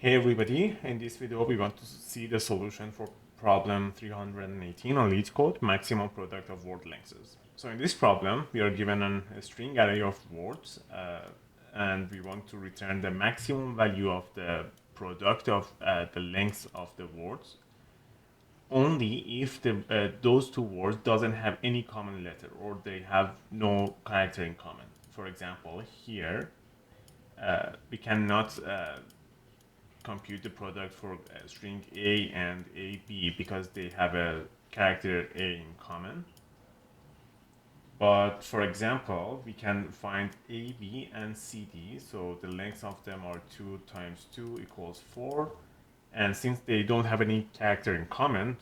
Hey everybody, in this video we want to see the solution for problem 318 on LeetCode, maximum product of word lengths. So in this problem we are given a string array of words and we want to return the maximum value of the product of the lengths of the words only if those two words doesn't have any common letter or they have no character in common. For example, here we cannot compute the product for string A and AB because they have a character A in common. But for example, we can find AB and CD, so the length of them are 2 times 2 equals 4. And since they don't have any character in common,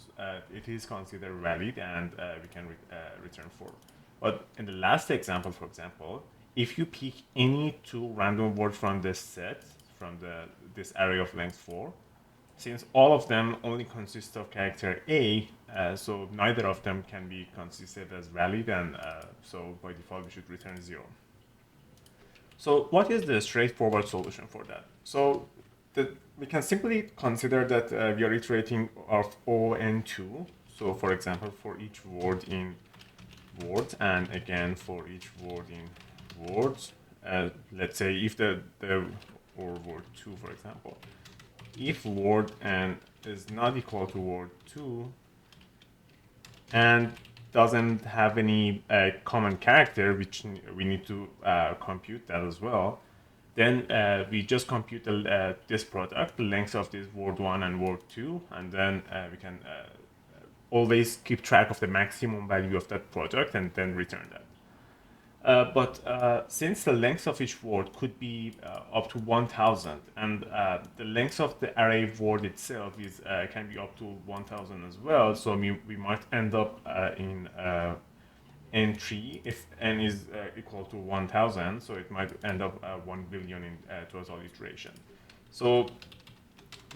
it is considered valid and we can return 4. But in the last example, for example, if you pick any two random words from this set, from this array of length 4, since all of them only consist of character A, so neither of them can be considered as valid, and so by default we should return 0. So what is the straightforward solution for that? So we can simply consider that we are iterating of O and 2. So for example, for each word in words, and again for each word in words, let's say if or word 2, for example, if word n is not equal to word 2 and doesn't have any common character, which we need to compute that as well, then we just compute this product, the length of this word 1 and word 2, and then we can always keep track of the maximum value of that product and then return that. But since the length of each word could be up to 1000 and the length of the array word itself is can be up to 1000 as well, so we might end up in n3 if n is equal to 1000, so it might end up 1 billion in total iteration. So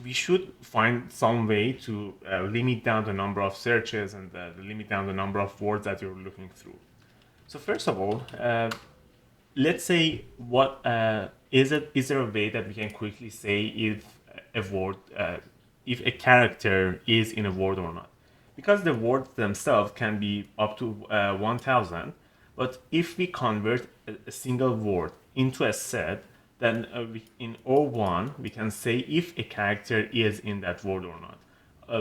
we should find some way to limit down the number of searches and limit down the number of words that you're looking through. So first of all, let's say is there a way that we can quickly say if a word, if a character is in a word or not? Because the words themselves can be up to 1000, but if we convert a single word into a set, then in O1 we can say if a character is in that word or not,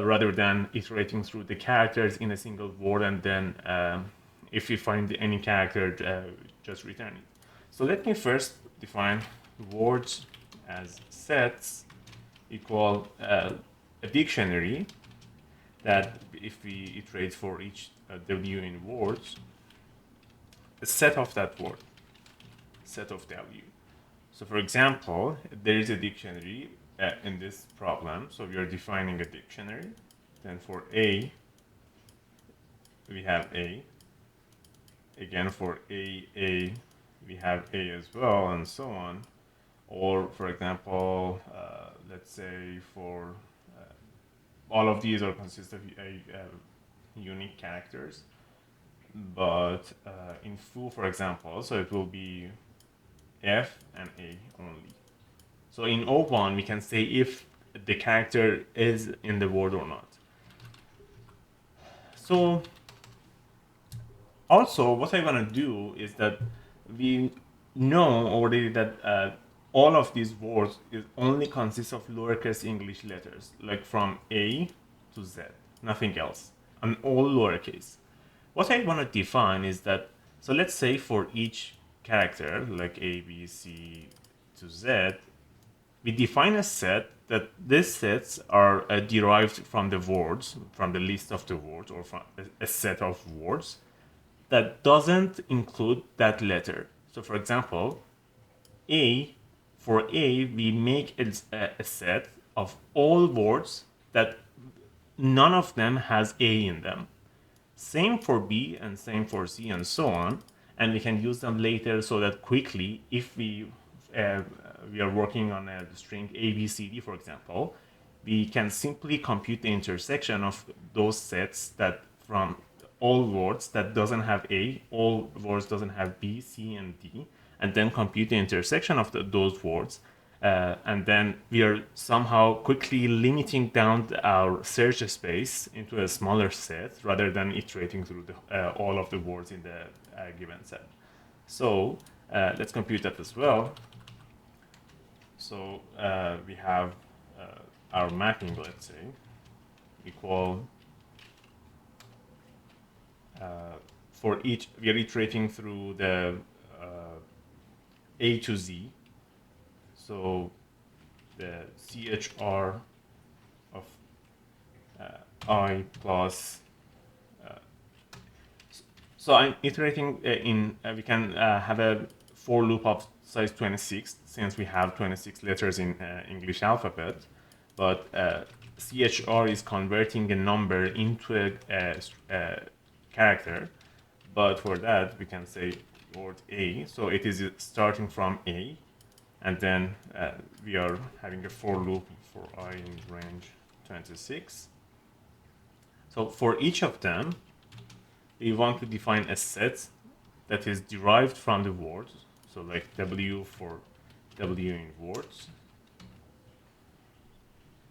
rather than iterating through the characters in a single word and then if we find any character, just return it. So let me first define words as sets equal a dictionary that if we iterate for each W in words, a set of that word, set of W. So for example, there is a dictionary in this problem. So we are defining a dictionary. Then for A, we have A. Again, for A, we have A as well, and so on. Or, for example, let's say for all of these are consist of unique characters. But in foo, for example, so it will be F and A only. So in O1, we can say if the character is in the word or not. So also, what I want to do is that we know already that all of these words only consist of lowercase English letters, like from A to Z, nothing else, and all lowercase. What I want to define is that, so let's say for each character, like A, B, C to Z, we define a set that these sets are derived from the words, from the list of the words, or from a set of words that doesn't include that letter. So for example, for A, we make a set of all words that none of them has A in them. Same for B and same for C and so on. And we can use them later so that quickly, if we are working on a string ABCD, for example, we can simply compute the intersection of those sets that from all words that doesn't have A, all words doesn't have B, C, and D, and then compute the intersection of those words. and then we are somehow quickly limiting down our search space into a smaller set rather than iterating through all of the words in the given set. So let's compute that as well. So we have our mapping, let's say, equal for each, we are iterating through the A to Z. So the CHR of I plus, so I'm iterating we can have a for loop of size 26 since we have 26 letters in English alphabet, but CHR is converting a number into a character, but for that we can say word A, so it is starting from A, and then we are having a for loop for I in range 26. So for each of them, we want to define a set that is derived from the words, so like W for W in words.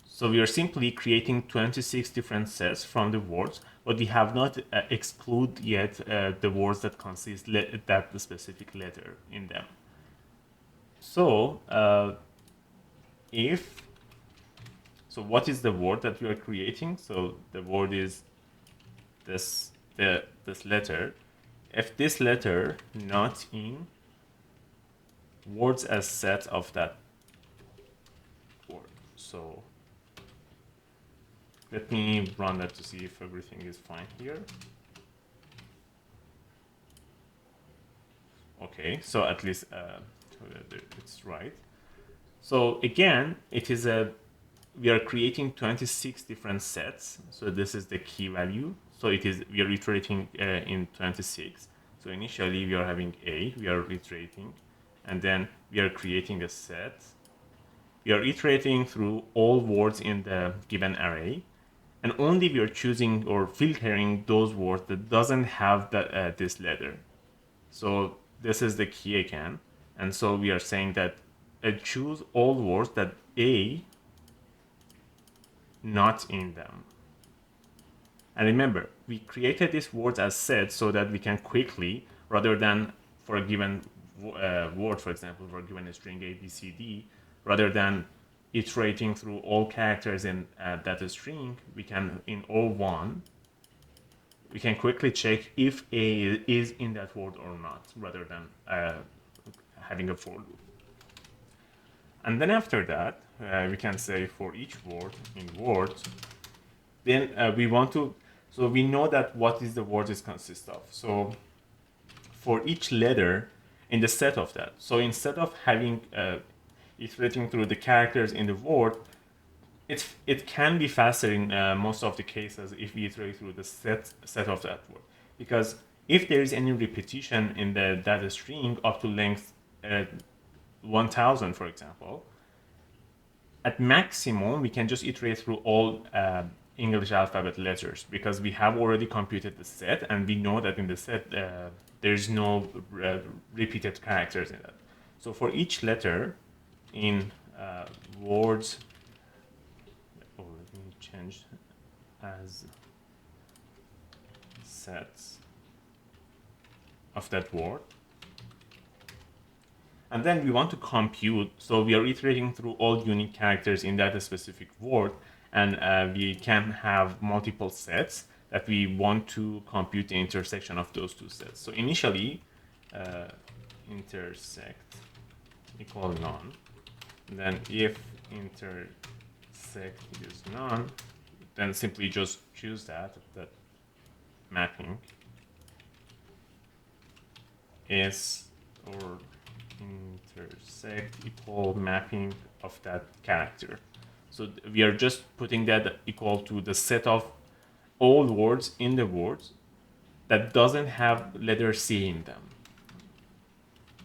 So we are simply creating 26 different sets from the words, but we have not excluded yet the words that consist that specific letter in them. So so what is the word that we are creating? So the word is this letter. If this letter not in words as set of that word. So let me run that to see if everything is fine here. Okay, so at least it's right. So again, we are creating 26 different sets. So this is the key value. So we are iterating in 26. So initially we are having A, we are iterating, and then we are creating a set. We are iterating through all words in the given array, and only we are choosing or filtering those words that doesn't have this letter. So this is the key again, and so we are saying that choose all words that A not in them. And remember, we created these words as sets so that we can quickly, rather than for a given word, for example, for a given string A, B, C, D, rather than iterating through all characters in that string, we can, in O1, we can quickly check if A is in that word or not, rather than having a for loop. And then after that, we can say for each word in words, then we want to, so we know that what is the word is consist of. So for each letter in the set of that, so instead of having iterating through the characters in the word, it can be faster in most of the cases if we iterate through the set of that word, because if there is any repetition in the data string up to length 1000, for example, at maximum we can just iterate through all English alphabet letters, because we have already computed the set and we know that in the set there's no repeated characters in it. So for each letter in words, let me change as sets of that word, and then we want to compute, so we are iterating through all unique characters in that specific word, and we can have multiple sets that we want to compute the intersection of those two sets. So initially, intersect equal none. And then if intersect is none, then simply just choose that mapping is, or intersect equal mapping of that character. So we are just putting that equal to the set of all words in the words that doesn't have letter C in them.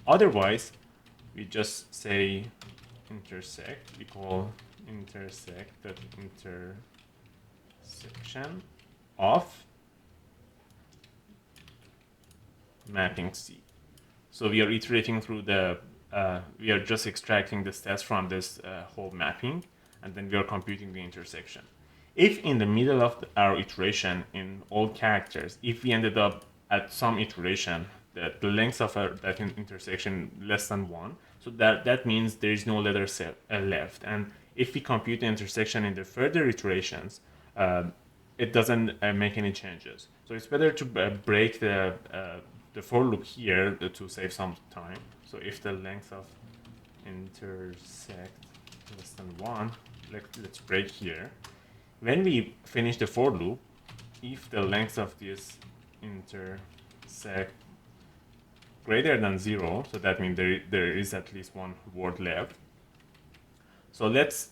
Otherwise, we just say intersect equal intersect that intersection of mapping C. So we are iterating through the we are just extracting the stats from this whole mapping, and then we are computing the intersection. If in the middle of our iteration in all characters, if we ended up at some iteration that the length of that intersection less than 1, so that means there is no letter set, left. And if we compute the intersection in the further iterations, it doesn't make any changes. So it's better to break the for loop here to save some time. So if the length of intersect less than 1, let's break here. When we finish the for loop, if the length of this intersect greater than 0, so that means there is at least one word left. So let's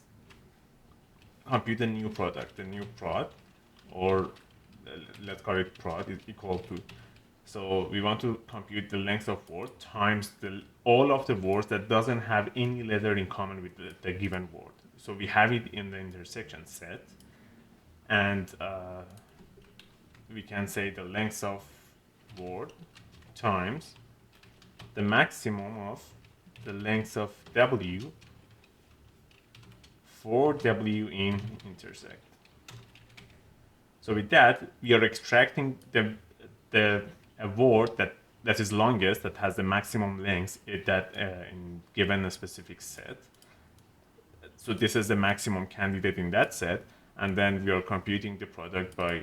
compute a new product. The new prod, or let's call it prod, is equal to. So we want to compute the length of word times all of the words that doesn't have any letter in common with the given word. So we have it in the intersection set, and we can say the length of word times the maximum of the length of W for W in intersect. So with that, we are extracting a word that is longest, that has the maximum length given a specific set. So this is the maximum candidate in that set, and then we are computing the product by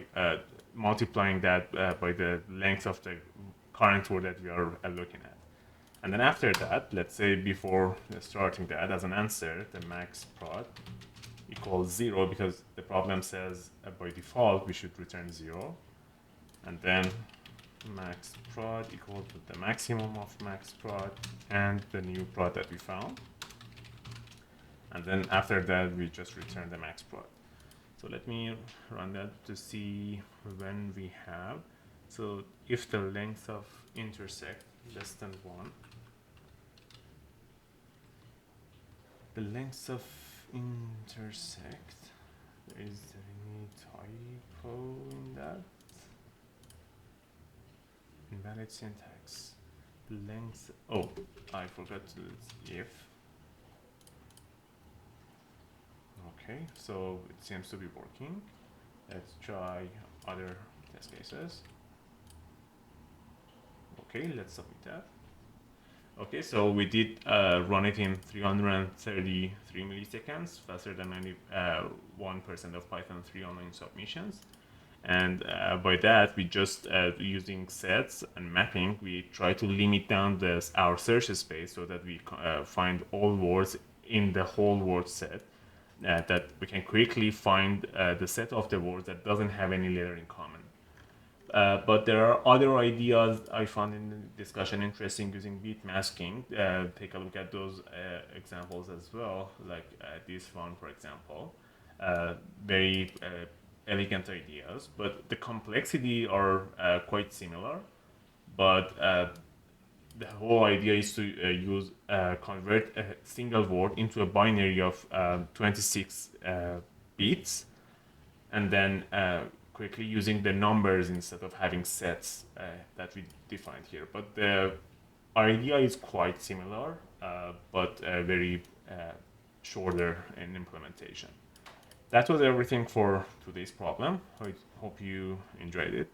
multiplying that by the length of the current word that we are looking at. And then after that, let's say before starting that as an answer, the max prod equals 0, because the problem says by default we should return 0. And then max prod equal to the maximum of max prod and the new prod that we found. And then after that, we just return the max prod. So let me run that to see when we have. So if the length of intersect less than 1, the length of intersect, is there any typo in that? Invalid syntax. Length, oh, I forgot to do if. Okay, so it seems to be working. Let's try other test cases. Okay, let's submit that. Okay, so we did run it in 333 milliseconds, faster than 91% of Python 3 online submissions. And by that, we just using sets and mapping, we try to limit down our search space so that we find all words in the whole word set. That we can quickly find the set of the words that doesn't have any letter in common. But there are other ideas I found in the discussion interesting using bit masking. Take a look at those examples as well, like this one, for example. Very elegant ideas, but the complexity are quite similar. But the whole idea is to convert a single word into a binary of 26 bits, and then quickly using the numbers instead of having sets that we defined here. But the idea is quite similar, but very shorter in implementation. That was everything for today's problem. I hope you enjoyed it.